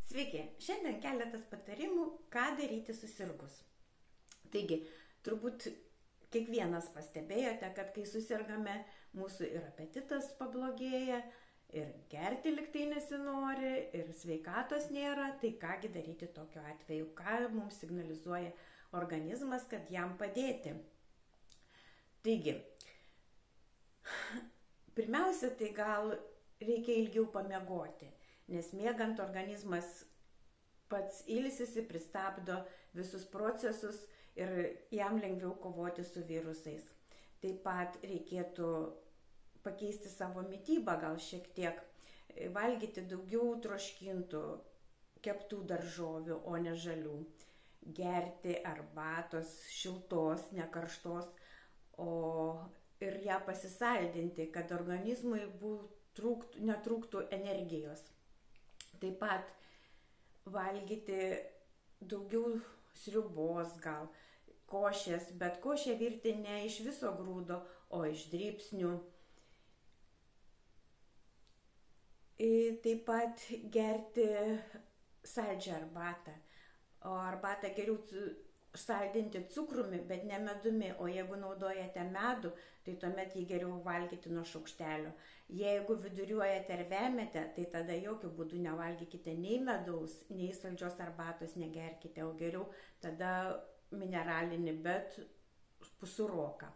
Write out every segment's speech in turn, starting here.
Sveiki, šiandien keletas patarimų, ką daryti susirgus. Taigi, turbūt kiekvienas pastebėjote, kad kai susirgame, mūsų ir apetitas pablogėja, ir gerti liktai nesinori, ir sveikatos nėra, tai kągi daryti tokiu atveju, ką mums signalizuoja organizmas, kad jam padėti. Taigi, pirmiausia, tai gal reikia ilgiau pamiegoti, nes miegant organizmas pats ilsisi, pristabdo visus procesus ir jam lengviau kovoti su virusais. Taip pat reikėtų pakeisti savo mitybą, gal šiek tiek valgyti daugiau troškintų, keptų daržovių, o ne žalių. Gerti arbatos šiltos, ne karštos, ir ją pasisaldinti, kad organizmui netrūktų energijos. Taip pat valgyti daugiau sriubos, gal košės, bet košę virti ne iš viso grūdo, o iš dribsnių. Taip pat gerti saldžią arbatą. O arbatą geriau saldinti cukrumi, bet ne medumi, o jeigu naudojate medų, tai tuomet jį geriau valgyti nuo šaukštelio. Jeigu viduriuojate ar vemiate, tai tada jokių būdų nevalgykite nei medaus, nei saldžios arbatos negerkite, o geriau tada mineralinį, bet pusuroką.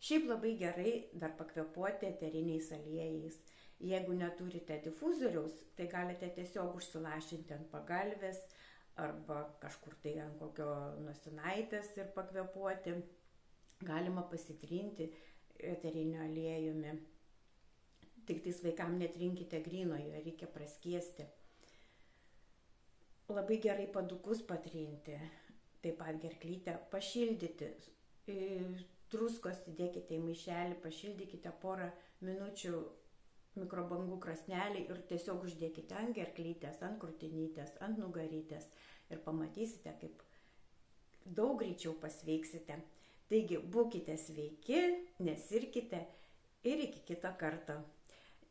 Šiaip labai gerai dar pakvėpuoti eteriniais aliejais. Jeigu neturite difuzoriaus, tai galite tiesiog užsilašinti ant pagalvės, arba kažkur tai ant kokio nosinaitės ir pakvėpuoti. Galima pasitrinti eteriniu aliejumi. Tik tais vaikam netrinkite grynojo, reikia praskiesti. Labai gerai padukus patrinti, taip pat gerklytę pašildyti. Druskos įdėkite į maišelį, pašildykite porą minučių mikrobangų krosnelį ir tiesiog uždėkite ant gerklytės, ant krūtinytės, ant nugarytės ir pamatysite, kaip daug greičiau pasveiksite. Taigi, būkite sveiki, nesirkite ir iki kito karto.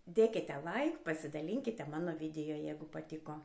Dėkite like, pasidalinkite mano video, jeigu patiko.